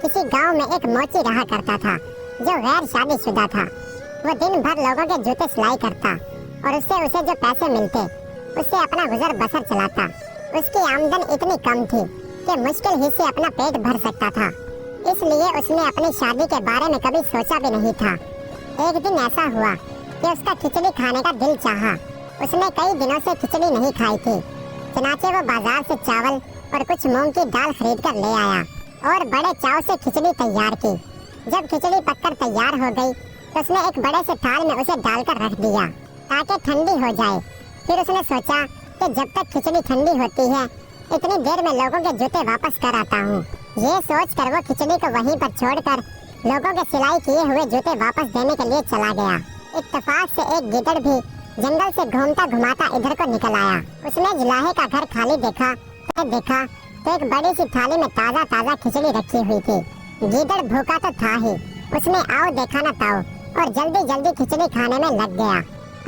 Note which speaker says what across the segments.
Speaker 1: किसी गांव में एक मोची रहा करता था जो गैर शादीशुदा था। वो दिन भर लोगों के जूते सिलाई करता और उससे उसे जो पैसे मिलते उससे अपना गुजर बसर चलाता। उसकी आमदन इतनी कम थी कि मुश्किल ही से अपना पेट भर सकता था, इसलिए उसने अपनी शादी के बारे में कभी सोचा भी नहीं था। एक दिन ऐसा हुआ कि उसका खिचड़ी खाने का दिल चाहा। उसने कई दिनों से खिचड़ी नहीं खाई थी, चनाचे वो बाजार से चावल और कुछ मूंग की दाल खरीद कर ले आया और बड़े चाव से खिचड़ी तैयार की। जब खिचड़ी पककर तैयार हो गई तो उसने एक बड़े से थाल में उसे डालकर रख दिया ताकि ठंडी हो जाए। फिर उसने सोचा कि जब तक खिचड़ी ठंडी होती है इतनी देर में लोगों के जूते वापस कर आता हूँ। ये सोचकर वो खिचड़ी को वहीं पर छोड़कर लोगों के सिलाई किए हुए जूते वापस देने के लिए चला गया। इत्तेफाक से एक गिदड़ भी जंगल से घूमता घुमाता इधर को निकल आया। उसने जुलाहे का घर खाली देखा तो एक बड़ी सी थाली में ताजा ताजा खिचड़ी रखी हुई थी। गिदड़ भूखा तो था ही, उसने आओ देखा न ताओ और जल्दी जल्दी खिचड़ी खाने में लग गया।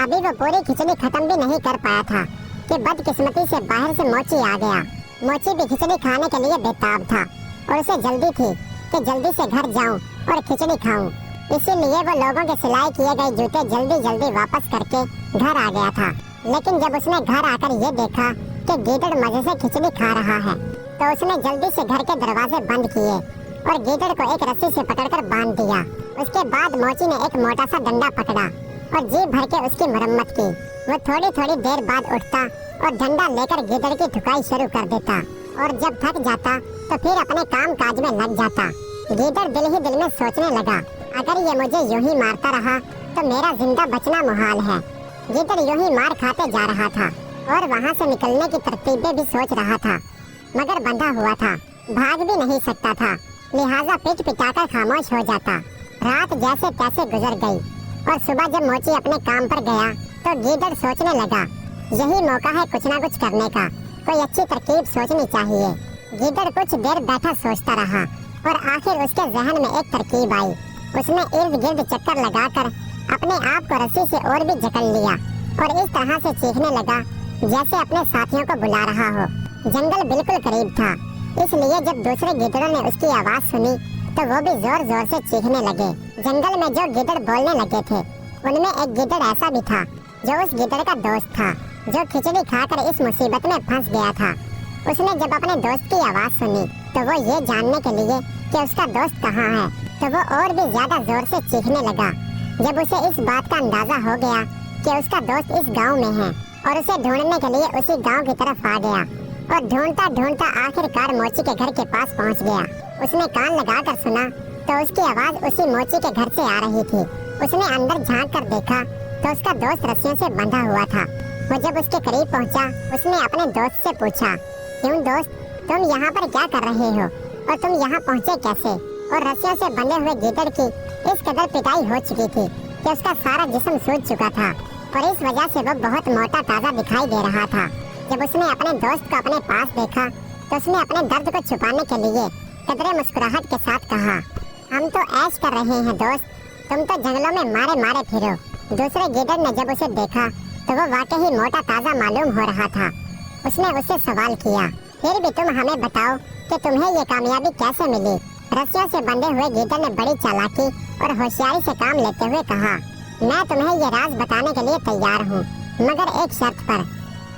Speaker 1: अभी वो पूरी खिचड़ी खत्म भी नहीं कर पाया था कि बदकिस्मती से बाहर से मोची आ गया। मोची भी खिचड़ी खाने के लिए बेताब था और उसे जल्दी थी कि जल्दी से घर जाऊं और खिचड़ी खाऊं। इसीलिए वो लोगों के सिलाई किए गए जूते जल्दी जल्दी वापस करके घर आ गया था। लेकिन जब उसने घर आकर ये देखा कि गिदड़ मजे से खिचड़ी खा रहा है तो उसने जल्दी से घर के दरवाजे बंद किए और गिदड़ को एक रस्सी से पकड़कर बांध दिया। उसके बाद मोची ने एक मोटा सा डंडा पकड़ा और जी भर के उसकी मरम्मत की। वो थोड़ी थोड़ी देर बाद उठता और डंडा लेकर गिदड़ की ठुकाई शुरू कर देता और जब थक जाता तो फिर अपने काम काज में लग जाता। गिदड़ दिल ही दिल में सोचने लगा, अगर ये मुझे यूं ही मारता रहा तो मेरा जिंदा बचना मुहाल है। गिदड़ यूं ही मार खाते जा रहा था और वहाँ से निकलने की तरकीबें भी सोच रहा था, मगर बंधा हुआ था, भाग भी नहीं सकता था, लिहाजा पिट पिटाकर खामोश हो जाता। रात जैसे तैसे गुजर गई और सुबह जब मोची अपने काम पर गया तो गिदड़ सोचने लगा, यही मौका है कुछ ना कुछ करने का, कोई अच्छी तरकीब सोचनी चाहिए। गिदड़ कुछ देर बैठा सोचता रहा और आखिर उसके जहन में एक तरकीब आई। उसने इर्द गिर्द चक्कर लगाकर अपने आप को रस्सी से और भी जकड़ लिया और इस तरह से चीखने लगा जैसे अपने साथियों को बुला रहा हो। जंगल बिल्कुल करीब था, इसलिए जब दूसरे गिदड़ों ने उसकी आवाज सुनी तो वो भी जोर जोर से चीखने लगे। जंगल में जो गिदड़ बोलने लगे थे उनमें एक गिदड़ ऐसा भी था जो उस गिदड़ का दोस्त था जो खिचड़ी खाकर इस मुसीबत में फंस गया था। उसने जब अपने दोस्त की आवाज सुनी तो वो ये जानने के लिए कि उसका दोस्त कहाँ है तो वो और भी ज्यादा जोर से चीखने लगा। जब उसे इस बात का अंदाजा हो गया कि उसका दोस्त इस गांव में है और उसे ढूंढने के लिए उसी गांव की तरफ आ गया और ढूंढता ढूंढता आखिरकार मोची के घर के पास पहुंच गया। उसने कान लगाकर सुना तो उसकी आवाज उसी मोची के घर से आ रही थी। उसने अंदर झांक कर देखा तो उसका दोस्त रस्सियों से बंधा हुआ था। वो जब उसके करीब पहुंचा उसने अपने दोस्त से पूछा, क्यों दोस्त, तुम यहाँ पर क्या कर रहे हो और तुम यहाँ पहुँचे कैसे? और रस्सियों से बंधे हुए गिदड़ की इस कदर पिटाई हो चुकी थी कि उसका सारा जिस्म सूज चुका था और इस वजह से वो बहुत मोटा ताजा दिखाई दे रहा था। जब उसने अपने दोस्त को अपने पास देखा तो उसने अपने दर्द को छुपाने के लिए कदरे मुस्कुराहट के साथ कहा, हम तो ऐश कर रहे हैं दोस्त, तुम तो जंगलों में मारे मारे फिरो। दूसरे गिदड़ ने जब उसे देखा तो वो वाकई ही मोटा ताजा मालूम हो रहा था। उसने उससे सवाल किया, फिर भी तुम हमें बताओ कि तुम्हें ये कामयाबी कैसे मिली? रस्सियों से बंधे हुए गिदड़ ने बड़ी चालाकी और होशियारी से काम लेते हुए कहा, मैं तुम्हें ये राज बताने के लिए तैयार हूँ, मगर एक शर्त पर।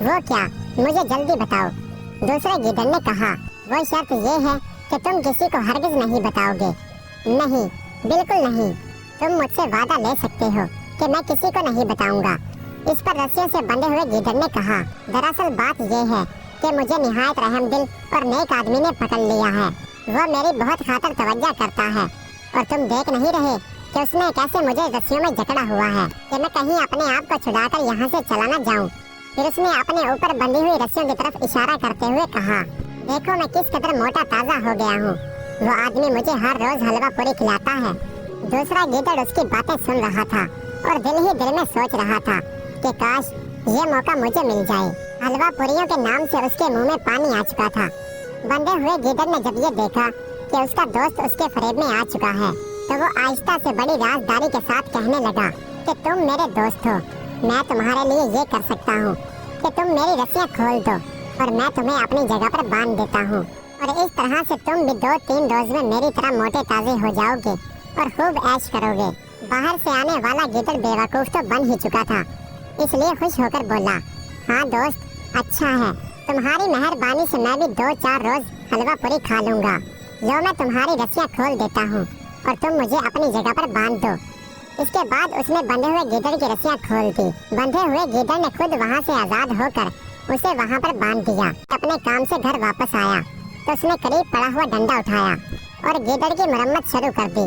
Speaker 1: वो क्या? मुझे जल्दी बताओ। दूसरे गिदड़ ने कहा, वो शर्त ये है कि तुम किसी को हरगिज नहीं बताओगे। नहीं, बिल्कुल नहीं। तुम मुझसे वादा ले सकते हो कि मैं किसी को नहीं बताऊंगा। इस पर रस्सियों से बंधे हुए गिदड़ ने कहा, दरअसल बात ये है कि मुझे निहायत रहमदिल और नेक आदमी ने पकड़ लिया है। वो मेरी बहुत खातिर तवज्जो करता है और तुम देख नहीं रहे कि उसने कैसे मुझे रस्सियों में जकड़ा हुआ है कि मैं कहीं अपने आप को छुड़ाकर यहाँ से चला न जाऊँ। फिर उसने अपने ऊपर बंधी हुई रस्सियों की तरफ इशारा करते हुए कहा, देखो मैं किस कदर मोटा ताजा हो गया हूँ। वो आदमी मुझे हर रोज हलवा पूरी खिलाता है। दूसरा गिदड़ उसकी बातें सुन रहा था और दिल ही दिल में सोच रहा था कि काश ये मौका मुझे मिल जाए। हलवा पुरियों के नाम से उसके मुंह में पानी आ चुका था। बंधे हुए गिदड़ ने जब ये देखा कि उसका दोस्त उसके फरेब में आ चुका है तो वो आहिस्ता से बड़ी राजदारी के साथ कहने लगा कि तुम मेरे दोस्त हो, मैं तुम्हारे लिए ये कर सकता हूँ कि तुम मेरी रस्सियाँ खोल दो और मैं तुम्हें अपनी जगह पर बांध देता हूँ। और इस तरह से तुम भी 2-3 रोज में मेरी तरह मोटे ताजे हो जाओगे और खूब ऐश करोगे। बाहर से आने वाला गिदड़ बेवकूफ तो बन ही चुका था, इसलिए खुश होकर बोला, हाँ दोस्त, अच्छा है, तुम्हारी मेहरबानी से मैं भी 2-4 रोज हलवा पूरी खा लूंगा। लो मैं तुम्हारी रस्सियाँ खोल देता हूँ और तुम मुझे अपनी जगह पर बांध दो। इसके बाद उसने बंधे हुए गिदड़ की रस्सियाँ खोल दी। बंधे हुए गिदड़ ने खुद वहाँ से आजाद होकर उसे वहाँ पर बांध दिया। अपने काम से घर वापस आया तो उसने करीब पड़ा हुआ डंडा उठाया और गिदड़ की मरम्मत शुरू कर दी।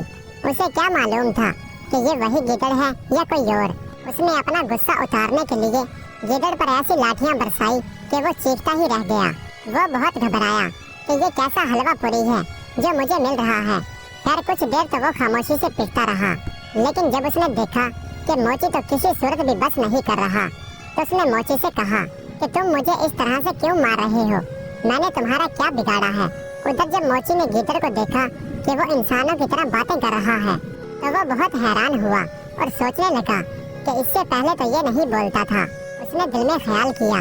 Speaker 1: उसे क्या मालूम था कि ये वही गिदड़ है या कोई और। उसने अपना गुस्सा उतारने के लिए गिदड़ पर ऐसी लाठियाँ बरसाई कि वो चीखता ही रह गया। वो बहुत घबराया कि ये कैसा हलवा पूरी है जो मुझे मिल रहा है। खैर कुछ देर तो वो खामोशी से पीटता रहा, लेकिन जब उसने देखा कि मोची तो किसी सूरत भी बस नहीं कर रहा तो उसने मोची से कहा कि तुम मुझे इस तरह से क्यों मार रहे हो, मैंने तुम्हारा क्या बिगाड़ा है। उधर जब मोची ने गिदड़ को देखा कि वो इंसानों की तरह बातें कर रहा है तो वो बहुत हैरान हुआ और सोचने लगा कि इससे पहले तो ये नहीं बोलता था। उसने दिल में ख्याल किया,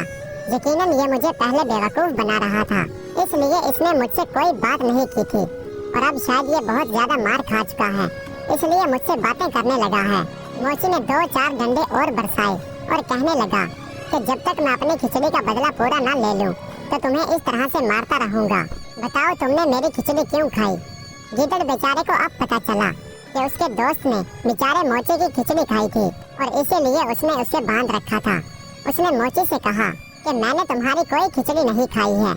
Speaker 1: यकीनन ये मुझे पहले बेवकूफ बना रहा था, इसलिए इसने मुझसे कोई बात नहीं की थी और अब शायद ये बहुत ज्यादा मार खा चुका है, इसलिए मुझसे बातें करने लगा है। मोची ने 2-4 डंडे और बरसाए और कहने लगा कि जब तक मैं अपनी खिचड़ी का बदला पूरा ना ले लूं तो तुम्हें इस तरह से मारता रहूंगा। बताओ तुमने मेरी खिचड़ी क्यों खाई। गिदड़ बेचारे को अब पता चला कि उसके दोस्त ने बेचारे मोची की खिचड़ी खाई थी और इसीलिए उसने उसे बांध रखा था। उसने मोची से कहा कि मैंने तुम्हारी कोई खिचड़ी नहीं खाई है।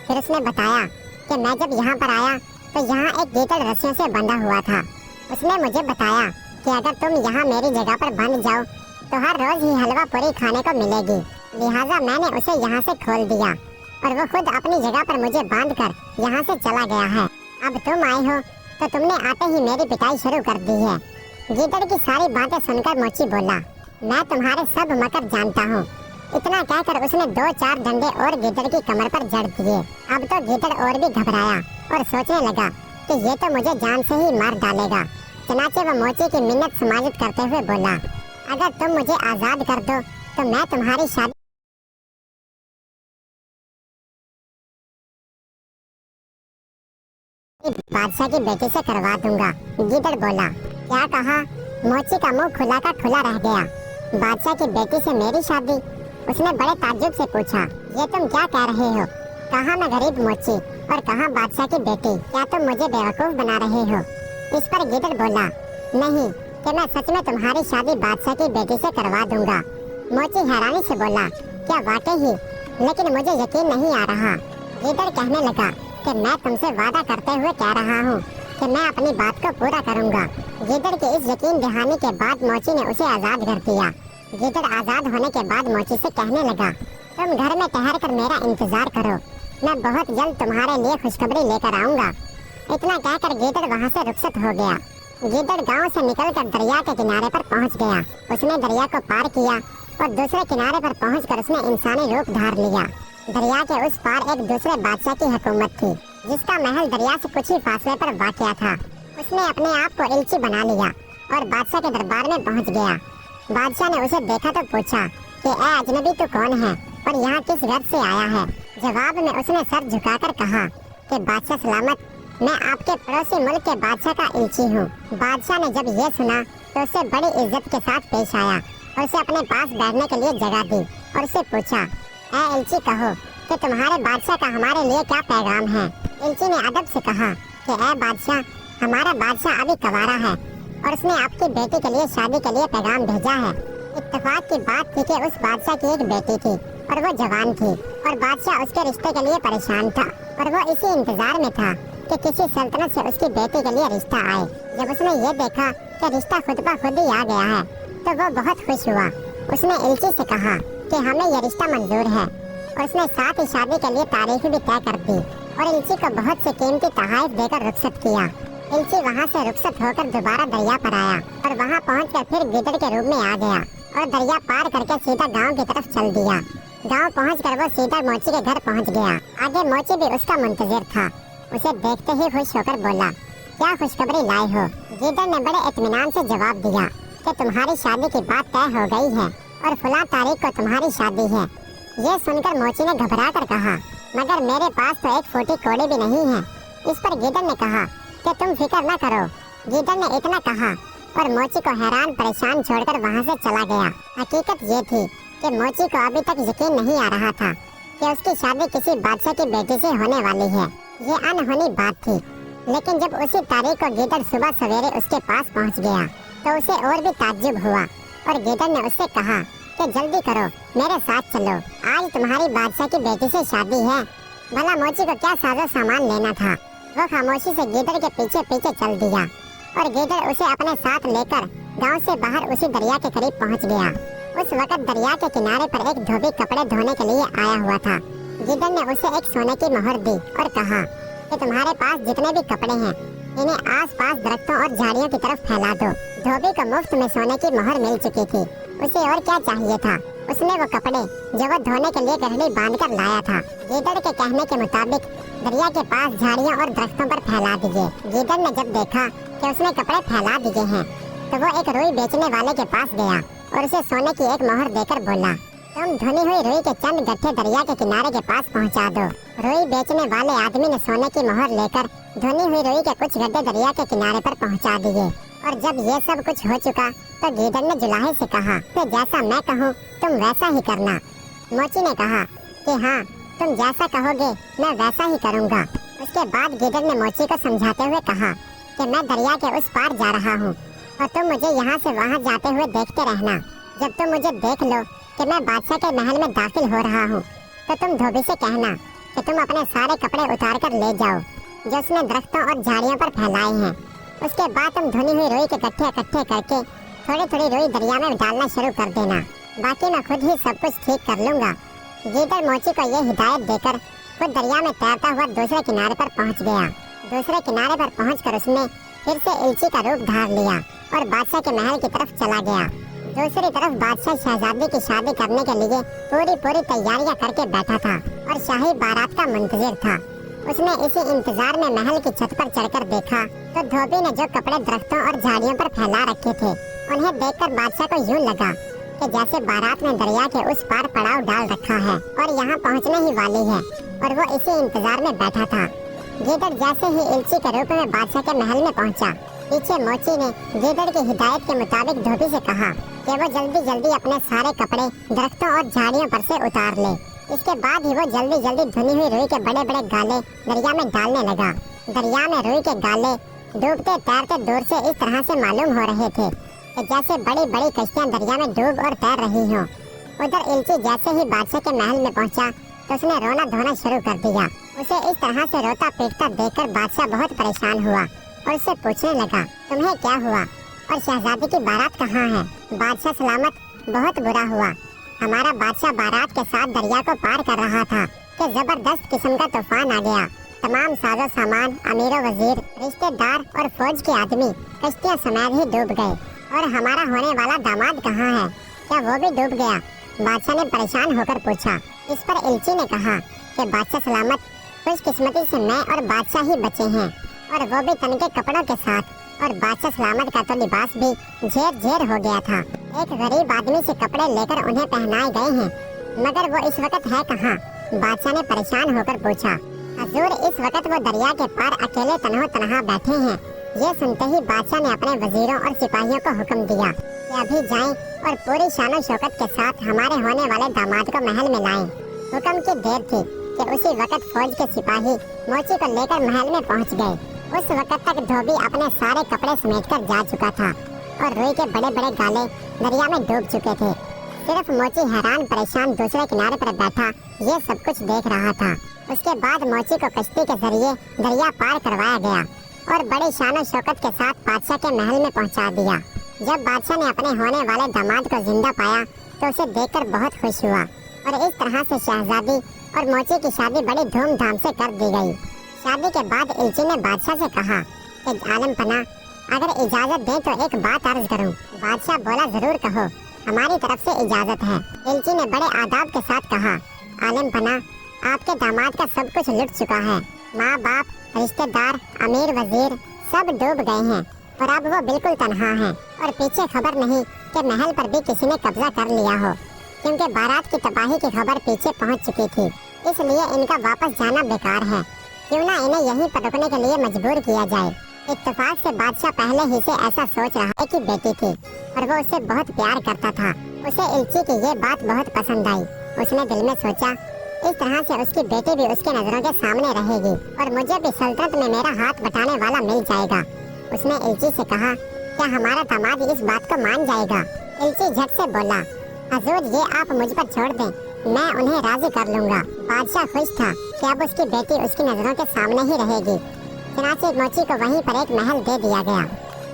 Speaker 1: फिर उसने बताया कि मैं जब यहाँ पर आया तो यहाँ एक गिदड़ रस्सियों से बंधा हुआ था। उसने मुझे बताया कि अगर तुम यहाँ मेरी जगह पर बंध जाओ तो हर रोज ही हलवा पूरी खाने को मिलेगी, लिहाजा मैंने उसे यहाँ से खोल दिया और वो खुद अपनी जगह पर मुझे बांधकर यहाँ से चला गया है। अब तुम आए हो तो तुमने आते ही मेरी पिटाई शुरू कर दी है। गिदड़ की सारी बातें सुनकर मोची बोला, मैं तुम्हारे सब मकर जानता हूँ। इतना कहकर उसने 2-4 डंडे और गिदड़ की कमर पर जड़ दिए। अब तो गिदड़ और भी घबराया और सोचने लगा कि ये तो मुझे जान से ही मार डालेगा। चनाचे वो मोची की मिन्नत समाजत करते हुए बोला, अगर तुम मुझे आजाद कर दो तो मैं तुम्हारी शादी बादशाह की बेटी से करवा दूंगा। गिदड़ बोला, क्या कहा। मोची का मुंह खुला का खुला रह गया। बादशाह की बेटी से मेरी शादी। उसने बड़े ताज्जुब से पूछा, ये तुम क्या कह रहे हो। कहा मैं गरीब मोची और कहा बादशाह की बेटी, क्या तुम मुझे बेवकूफ बना रहे हो। इस पर गिदड़ बोला, नहीं, कि मैं सच में तुम्हारी शादी बादशाह की बेटी से करवा दूंगा। मोची हैरानी से बोला, क्या वाकई ही, लेकिन मुझे यकीन नहीं आ रहा। गिदड़ कहने लगा कि मैं तुमसे वादा करते हुए कह रहा हूँ कि मैं अपनी बात को पूरा करूँगा। गिदड़ के इस यकीन दहानी के बाद मोची ने उसे आजाद कर दिया। गिदड़ आजाद होने के बाद मोची से कहने लगा, तुम घर में ठहर कर मेरा इंतजार करो, मैं बहुत जल्द तुम्हारे लिए खुशखबरी लेकर आऊँगा। इतना कहकर गिदड़ वहाँ से रुखसत हो गया। गिदड़ गांव से निकलकर दरिया के किनारे पर पहुँच गया। उसने दरिया को पार किया और दूसरे किनारे पर पहुंचकर उसने इंसानी रूप धार लिया। दरिया के उस पार एक दूसरे बादशाह की हुकूमत थी, जिसका महल दरिया से कुछ ही फासले पर वाक़या था। उसने अपने आप को इल्ची बना लिया और बादशाह के दरबार में पहुंच गया। बादशाह ने उसे देखा तो पूछा कि ए अजनबी तू कौन है और यहाँ किस घर से आया है। जवाब में उसने सर झुकाकर कहा कि बादशाह सलामत, मैं आपके पड़ोसी मुल्क के बादशाह का इल्ची हूँ। बादशाह ने जब ये सुना तो उसे बड़ी इज्जत के साथ पेश आया और उसे अपने पास बैठने के लिए जगह दी और उससे पूछा, ए इल्ची कहो कि तुम्हारे बादशाह का हमारे लिए क्या पैगाम है। इल्ची ने अदब से कहा कि ए बादशाह, हमारा बादशाह अभी कवारा है और उसने आपकी बेटी के लिए शादी के लिए पैगाम भेजा है। इत्तेफाक की बात थी कि उस बादशाह की एक बेटी थी और वो जवान थी और बादशाह उसके रिश्ते के लिए परेशान था और वो इसी इंतजार में था कि किसी सल्तनत से उसकी बेटी के लिए रिश्ता आए। जब उसने ये देखा कि रिश्ता खुद ब खुद ही आ गया है तो वो बहुत खुश हुआ। उसने इल्ची से कहा कि हमें यह रिश्ता मंजूर है और उसने साथ ही शादी के लिए तारीख भी तय कर दी और इल्ची को बहुत से कीमती तोहफे देकर रुखसत किया। इल्ची वहाँ से रुखसत होकर दोबारा दरिया पर आया और वहाँ पहुँचकर फिर गिदड़ के रूप में आ गया और दरिया पार करके सीधा गांव की तरफ चल दिया। गांव पहुंचकर वो सीधा मोची के घर पहुंच गया। आगे मोची भी उसका मुंतजिर था। उसे देखते ही खुश होकर बोला, क्या खुशखबरी लाए हो। गिदड़ ने बड़े इत्मीनान से जवाब दिया कि तुम्हारी शादी की बात तय हो गई है और फलां तारीख को तुम्हारी शादी है। ये सुनकर मोची ने घबरा कर कहा मगर मेरे पास तो एक फूटी कौड़ी भी नहीं है। इस पर गीदड़ ने कहा कि तुम फिक्र न करो। गीदड़ ने इतना कहा और मोची को हैरान परेशान छोड़कर वहाँ से चला गया। हकीकत ये थी कि मोची को अभी तक यकीन नहीं आ रहा था कि उसकी शादी किसी बादशाह की बेटी से होने वाली है। ये अनहोनी बात थी, लेकिन जब उसी तारीख को गीदड़ सुबह सवेरे उसके पास पहुंच गया तो उसे और भी ताज्जुब हुआ और गीदड़ ने उससे कहा कि जल्दी करो, मेरे साथ चलो, आज तुम्हारी बादशाह की बेटी से शादी है। भला मोची को क्या साजो सामान लेना था। वो खामोशी से गीदड़ के पीछे पीछे चल दिया और गीदड़ उसे अपने साथ लेकर गांव से बाहर उसी दरिया के करीब पहुंच गया। उस वक्त दरिया के किनारे पर एक धोबी कपड़े धोने के लिए आया हुआ था। गीदड़ ने उसे एक सोने की मोहर दी और कहा कि तुम्हारे पास जितने भी कपड़े हैं इन्हें आसपास दरख्तों और झाड़ियों की तरफ फैला दो। धोबी को मुफ्त में सोने की मोहर मिल चुकी थी, उसे और क्या चाहिए था। उसने वो कपड़े जो वो धोने के लिए गठरी बांधकर लाया था गीदड़ के कहने के मुताबिक दरिया के पास झाड़ियों और दरख्तों पर फैला दिए। गीदड़ ने जब देखा कि उसने कपड़े फैला दिए हैं तो वो एक रुई बेचने वाले के पास गया और उसे सोने की एक मोहर देकर बोला, तुम धुनी हुई रुई के चंद गट्ठे दरिया के किनारे के पास पहुंचा दो। रुई बेचने वाले आदमी ने सोने की मोहर लेकर धुनी हुई रुई के कुछ गड्ढे दरिया के किनारे पर पहुंचा दिए। और जब ये सब कुछ हो चुका तो गीदड़ ने जुलाहे से कहा कि जैसा मैं कहूँ तुम वैसा ही करना। मोची ने कहा कि हाँ, तुम जैसा कहोगे मैं वैसा ही करूँगा। उसके बाद गीदड़ ने मोची को समझाते हुए कहा कि मैं दरिया के उस पार जा रहा हूँ और तुम मुझे यहाँ से वहाँ जाते हुए देखते रहना। जब तुम मुझे देख लो कि मैं बादशाह के महल में दाखिल हो रहा हूँ तो तुम धोबी से कहना कि तुम अपने सारे कपड़े उतार कर ले जाओ जो उसने दरख्तों और झाड़ियों पर फैलाए हैं। उसके बाद तुम धुनी हुई रुई के गट्ठे इकट्ठे करके थोड़ी थोड़ी रुई दरिया में डालना शुरू कर देना, बाकी मैं खुद ही सब कुछ ठीक कर लूँगा। गीदड़ मोची को ये हिदायत देकर खुद दरिया में तैरता हुआ दूसरे किनारे पर पहुँच गया। दूसरे किनारे पर पहुँचकर उसने फिर से इल्ची का रूप धार लिया और बादशाह के महल की तरफ चला गया। दूसरी तरफ बादशाह शहजादी की शादी करने के लिए पूरी तैयारियां करके बैठा था और शाही बारात का मुंतजिर था। उसने इसी इंतजार में महल की छत पर चढ़कर देखा तो धोबी ने जो कपड़े दरख्तों और झाड़ियों पर फैला रखे थे उन्हें देखकर बादशाह को यूं लगा कि जैसे बारात ने दरिया के उस पार पड़ाव डाल रखा है और यहाँ पहुँचने ही वाली है और वो इसी इंतजार में बैठा था। गीदड़ जैसे ही इल्ची के रूप में बादशाह के महल में पहुँचा, पीछे मोची ने गीदड़ की हिदायत के मुताबिक धोबी से कहा कि वो जल्दी अपने सारे कपड़े दरख्तों और झाड़ियों पर से उतार ले। इसके बाद ही वो जल्दी धुनी हुई रुई के बड़े बड़े गाले दरिया में डालने लगा। दरिया में रुई के गाले डूबते तैरते दूर से इस तरह से मालूम हो रहे थे कि जैसे बड़ी बड़ी कश्तियां दरिया में डूब और तैर रही हों। उधर इल्ची जैसे ही बादशाह के महल में पहुंचा तो उसने रोना धोना शुरू कर दिया। उसे इस तरह से रोता पीटता देखकर बादशाह बहुत परेशान हुआ और उससे पूछने लगा, तुम्हें क्या हुआ और शहजादी की बारात कहाँ है? बादशाह सलामत, बहुत बुरा हुआ। हमारा बादशाह बारात के साथ दरिया को पार कर रहा था कि जबरदस्त किस्म का तूफान आ गया। तमाम साजो सामान, अमीरो वजीर, रिश्तेदार और फौज के आदमी कश्तियाँ समेत ही डूब गए। और हमारा होने वाला दामाद कहाँ है? क्या वो भी डूब गया? बादशाह ने परेशान होकर पूछा। इस पर इल्ची ने कहा कि बादशाह सलामत, खुशकिस्मती से मैं और बादशाह ही बचे हैं और वो भी तन के कपड़ों के साथ, और बादशाह सलामत का तो लिबास भी झेर हो गया था। एक गरीब आदमी से कपड़े लेकर उन्हें पहनाए गए हैं, मगर वो इस वक्त है कहाँ? बादशाह ने परेशान होकर पूछा। हजूर, इस वक्त वो दरिया के पार अकेले तन्हा बैठे हैं। ये सुनते ही बादशाह ने अपने वजीरों और सिपाहियों को हुक्म दिया कि अभी जाएं और पूरी शानो शौकत के साथ हमारे होने वाले दामाद को महल में लाएं। हुक्म की देर थी कि उसी वक्त फौज के सिपाही मोची को लेकर महल में पहुंच गए। उस वक्त तक धोबी अपने सारे कपड़े समेटकर जा चुका था और रुई के बड़े बड़े गाले दरिया में डूब चुके थे। सिर्फ मोची हैरान परेशान दूसरे किनारे पर बैठा ये सब कुछ देख रहा था। उसके बाद मोची को कश्ती के जरिए दरिया पार करवाया गया और बड़ी शानो शौकत के साथ बादशाह के महल में पहुंचा दिया। जब बादशाह ने अपने होने वाले दामाद को जिंदा पाया तो उसे देखकर बहुत खुश हुआ और इस तरह से शहजादी और मोची की शादी बड़ी धूमधाम से कर दी गई। शादी के बाद इल्ची ने बादशाह से कहा कि आलम पना, अगर इजाजत दें तो एक बात अर्ज करूं। बादशाह बोला, जरूर कहो, हमारी तरफ से इजाजत है। इल्ची ने बड़े आदाब के साथ कहा, आलम पना, आपके दामाद का सब कुछ लुट चुका है। माँ बाप, रिश्तेदार, अमीर वजीर सब डूब गए हैं और अब वो बिल्कुल तन्हा है और पीछे खबर नहीं कि महल पर भी किसी ने कब्जा कर लिया हो, क्योंकि बारात की तबाही की खबर पीछे पहुंच चुकी थी। इसलिए इनका वापस जाना बेकार है। क्यों ना इन्हें यहीं पर रुकने के लिए मजबूर किया जाए। इत्तेफाक से बादशाह पहले ही से ऐसा सोच रहा है कि बेटी थी और वो उससे बहुत प्यार करता था। उसे इल्ची की ये बात बहुत पसंद आई। उसने दिल में सोचा, इस तरह से उसकी बेटी भी उसके नजरों के सामने रहेगी और मुझे भी सल्तनत में मेरा हाथ बटाने वाला मिल जाएगा। उसने इल्ची से कहा, क्या हमारा दामाद इस बात को मान जाएगा? इल्ची झट से बोला, हजूर ये आप मुझ पर छोड़ दें, मैं उन्हें राजी कर लूंगा। बादशाह खुश था कि अब उसकी बेटी उसकी नजरों के सामने ही रहेगी। चनाचे मोची को वहीं पर एक महल दे दिया गया,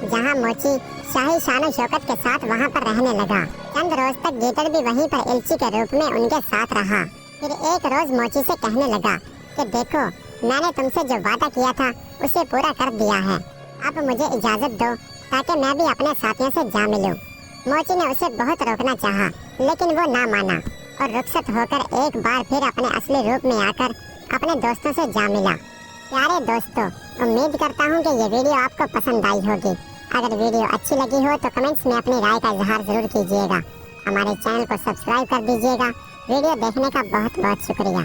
Speaker 1: जहां मोची शाही शान शौकत के साथ वहां पर रहने लगा। चंद रोज तक गीदड़ भी वहीं पर इल्ची के रूप में उनके साथ रहा। फिर एक रोज मोची से कहने लगा कि देखो, मैंने तुमसे जो वादा किया था उसे पूरा कर दिया है। अब मुझे इजाजत दो ताकि मैं भी अपने साथियों से जा मिलूं। मोची ने उसे बहुत रोकना चाहा, लेकिन वो ना माना और रुखसत होकर एक बार फिर अपने असली रूप में आकर अपने दोस्तों से जा मिला। प्यारे दोस्तों, उम्मीद करता हूँ कि ये वीडियो आपको पसंद आई होगी। अगर वीडियो अच्छी लगी हो तो कमेंट्स में अपनी राय का इजहार जरूर कीजिएगा। हमारे चैनल को सब्सक्राइब कर दीजिएगा। वीडियो देखने का बहुत बहुत शुक्रिया।